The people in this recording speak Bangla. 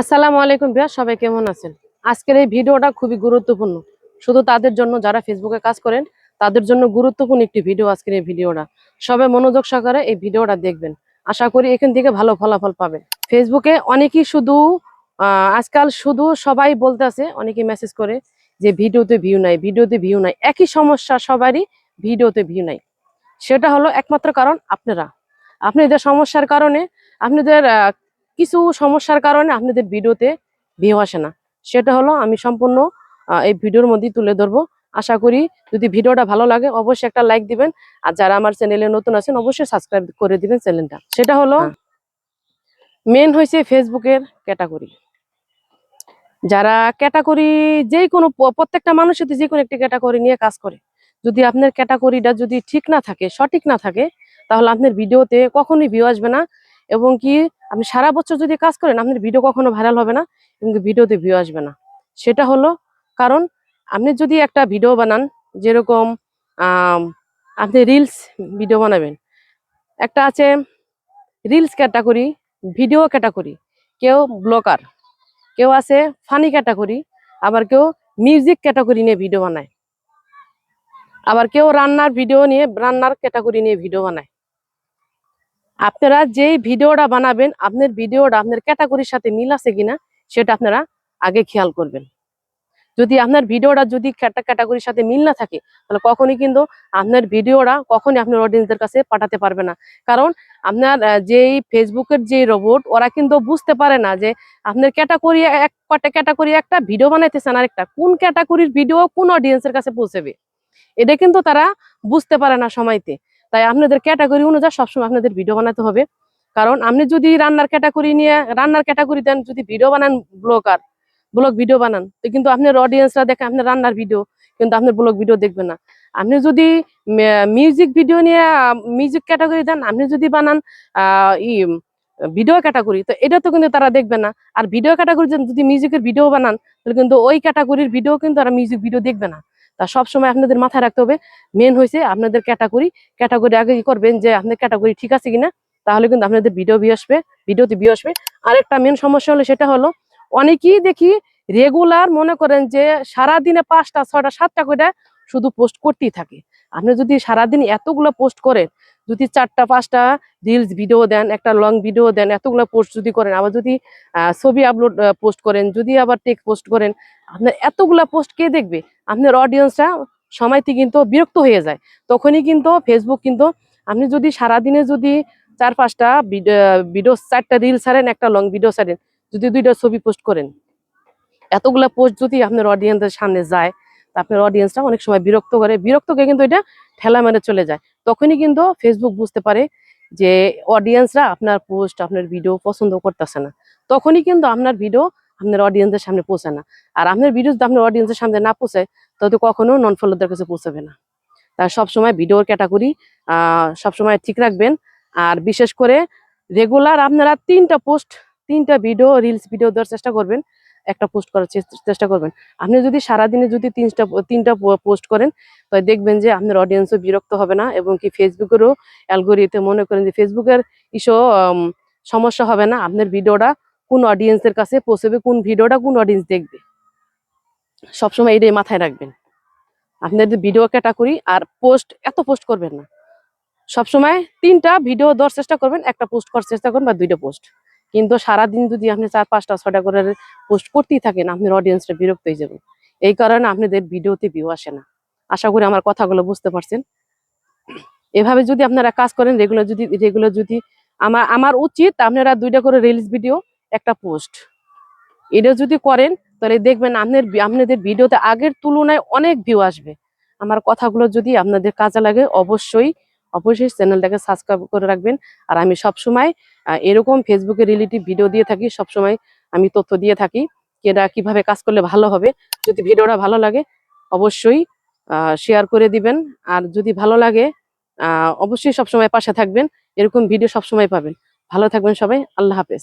আসসালামু আলাইকুম ভাইয়া, সবাই কেমন আছেন? আজকের এই ভিডিওটা খুবই গুরুত্বপূর্ণ, শুধু তাদের জন্য যারা ফেসবুকে কাজ করেন তাদের জন্য গুরুত্বপূর্ণ একটি ভিডিও। আজকের এই ভিডিওটা সবাই মনোযোগ সহকারে এই ভিডিওটা দেখবেন। আশা করি এখান থেকে ভালো ফলাফল পাবেন। ফেসবুকে অনেকেই শুধু আজকাল শুধু সবাই বলতেছে, অনেকেই মেসেজ করে যে ভিডিওতে ভিউ নাই, ভিডিওতে ভিউ নাই। একই সমস্যা সবারই, ভিডিওতে ভিউ নাই। সেটা হলো একমাত্র কারণ আপনাদের সমস্যার কারণে, আপনাদের কিছু সমস্যার কারণে আপনাদের ভিডিওতে ভিউ আসে না। সেটা হলো আমি সম্পূর্ণ এই ভিডিওর মধ্যে তুলে ধরবো। আশা করি যদি ভিডিওটা ভালো লাগে অবশ্যই একটা লাইক দিবেন, আর যারা আমার চ্যানেলে নতুন আছেন অবশ্যই সাবস্ক্রাইব করে দিবেন চ্যানেলটা। সেটা হলো মেন হয়েছে ফেসবুকের ক্যাটাগরি। যারা ক্যাটাগরি, যে কোনো প্রত্যেকটা মানুষের যে কোনো একটি ক্যাটাগরি নিয়ে কাজ করে, যদি আপনার ক্যাটাগরিটা যদি ঠিক না থাকে, সঠিক না থাকে, তাহলে আপনার ভিডিওতে কখনোই ভিউ আসবে না। এবং কি আপনি সারা বছর যদি কাজ করেন আপনার ভিডিও কখনো ভাইরাল হবে না এবং ভিডিওতে ভিউ আসবে না। সেটা হলো কারণ আপনি যদি একটা ভিডিও বানান, যেরকম আপনি রিলস ভিডিও বানাবেন, একটা আছে রিলস ক্যাটাগরি, ভিডিও ক্যাটাগরি, কেউ ব্লগার, কেউ আছে ফানি ক্যাটাগরি, আবার কেউ মিউজিক ক্যাটাগরি নিয়ে ভিডিও বানায়, আবার কেউ রান্নার ভিডিও নিয়ে, রান্নার ক্যাটাগরি নিয়ে ভিডিও বানায়। আপনারা যেই ভিডিওটা বানাবেন আপনার ভিডিওটা আপনার ক্যাটাগরির সাথে মিল আছে কিনা সেটা আপনারা আগে খেয়াল করবেন। যদি আপনার ভিডিওটা যদি ক্যাটাগরির সাথে মিল না থাকে তাহলে কখনই কিন্তু আপনার ভিডিওটা কখনই আপনার অডিয়েন্সদের কাছে পাঠাতে পারবে না। কারণ আপনার যেই ফেসবুকের যে রোবট, ওরা কিন্তু বুঝতে পারে না যে আপনার ক্যাটাগরি একটা ভিডিও বানাইতেছেন, আর একটা কোন ক্যাটাগরির ভিডিও কোন অডিয়েন্সের কাছে পৌঁছাবে, এটা কিন্তু তারা বুঝতে পারে না সময়তে। তাই আপনাদের ক্যাটাগরি অনুযায়ী সবসময় আপনাদের ভিডিও বানাতে হবে। কারণ আপনি যদি রান্নার ক্যাটাগরি নিয়ে, রান্নার ক্যাটাগরি দেন, যদি ভিডিও বানান, ব্লগ ভিডিও বানান, তো কিন্তু আপনার অডিয়েন্সরা দেখে আপনার রান্নার ভিডিও, কিন্তু আপনার ব্লগ ভিডিও দেখবে না। আপনি যদি মিউজিক ভিডিও নিয়ে মিউজিক ক্যাটাগরি দেন, আপনি যদি বানান ভিডিও ক্যাটাগরি, তো এটা তো কিন্তু তারা দেখবে না। আর ভিডিও ক্যাটাগরি যদি মিউজিকের ভিডিও বানান, তাহলে কিন্তু ওই ক্যাটাগরির ভিডিও কিন্তু তারা মিউজিক ভিডিও দেখবে না। তা সবসময় আপনাদের মাথায় রাখতে হবে, মেন হয়েছে আপনাদের ক্যাটাগরি আগে কি করবেন যে আপনার ক্যাটাগরি ঠিক আছে কিনা, তাহলে কিন্তু আপনাদের ভিডিওতে ভিউ আসবে। আরেকটা মেন সমস্যা হলো, সেটা হলো অনেকেই দেখি রেগুলার মনে করেন যে সারাদিনে 5টা 6টা 7টা করে শুধু পোস্ট করতেই থাকে। আপনি যদি সারাদিন এতগুলো পোস্ট করেন, যদি 4টা 5টা রিলস ভিডিও দেন, একটা লং ভিডিও দেন, এতগুলো পোস্ট যদি করেন, আবার যদি ছবি আপলোড পোস্ট করেন, যদি আবার টেক্সট পোস্ট করেন, আপনার এতগুলা পোস্ট কে দেখবে? আপনার অডিয়েন্সরা সময়তে কিন্তু বিরক্ত হয়ে যায়। তখনই কিন্তু ফেসবুক কিন্তু, আপনি যদি সারাদিনে যদি 4-5টা ভিডিও, 4টা রিলস ছাড়েন, একটা লং ভিডিও ছাড়েন, যদি 2টা ছবি পোস্ট করেন, এতগুলা পোস্ট যদি আপনার অডিয়েন্সের সামনে যায়, তা আপনার অডিয়েন্সটা অনেক সময় বিরক্তকে কিন্তু এটা ঠেলা মেরে চলে যায়। তখনই কিন্তু ফেসবুক বুঝতে পারে যে অডিয়েন্সরা আপনার পোস্ট, আপনার ভিডিও পছন্দ করতেছে না। তখনই কিন্তু আপনার ভিডিও আপনার অডিয়েন্সের সামনে পৌঁছায় না। আর আপনার ভিডিও যদি আপনার অডিয়েন্সের সামনে না পৌঁছায়, তাহলে কখনো নন ফলোদের কাছে পৌঁছাবে না। তার সবসময় ভিডিওর ক্যাটাগরি সবসময় ঠিক রাখবেন। আর বিশেষ করে রেগুলার আপনারা 3টা ভিডিও, রিলস ভিডিও দেওয়ার চেষ্টা করবেন, একটা পোস্ট করার চেষ্টা করবেন। আপনি যদি সারাদিনে যদি তিনটা পোস্ট করেন, তো দেখবেন যে আপনার অডিয়েন্সও বিরক্ত হবে না, এবং কি ফেসবুকেরও অ্যালগরিদম, মনে করেন যে ফেসবুকের ইস্যু সমস্যা হবে না। আপনার ভিডিওটা কোন অডিয়েন্সের কাছে পৌঁছবে, কোন ভিডিওটা কোন অডিয়েন্স দেখবে, সবসময় এটাই মাথায় রাখবেন। আপনাদের ভিডিও ক্যাটাগরি আর এত পোস্ট করবেন না। সবসময় 3টা ভিডিও দেওয়ার চেষ্টা করবেন, একটা পোস্ট করার চেষ্টা করবেন, বা 2টা পোস্ট। কিন্তু সারাদিন যদি আপনি 4-5টা 6টা করে পোস্ট করতেই থাকেন, আপনার অডিয়েন্সটা বিরক্ত হয়ে যাবে। এই কারণে আপনাদের ভিডিওতে ভিউ আসে না। আশা করি আমার কথাগুলো বুঝতে পারছেন। এভাবে যদি আপনারা কাজ করেন, রেগুলার যদি আমার উচিত আপনারা 2টা করে রিলস ভিডিও, একটা পোস্ট, এটা যদি করেন, তাহলে দেখবেন আপনাদের ভিডিওতে আগের তুলনায় অনেক ভিউ আসবে। আমার কথাগুলো যদি আপনাদের কাজে লাগে, অবশ্যই চ্যানেলটাকে সাবস্ক্রাইব করে রাখবেন। আর আমি সবসময় এরকম ফেসবুকে রিলেটিভ ভিডিও দিয়ে থাকি, সবসময় আমি তথ্য দিয়ে থাকি কেটা কিভাবে কাজ করলে ভালো হবে। যদি ভিডিওটা ভালো লাগে অবশ্যই শেয়ার করে দিবেন। আর যদি ভালো লাগে অবশ্যই সবসময় পাশে থাকবেন, এরকম ভিডিও সবসময় পাবেন। ভালো থাকবেন সবাই, আল্লাহ হাফেজ।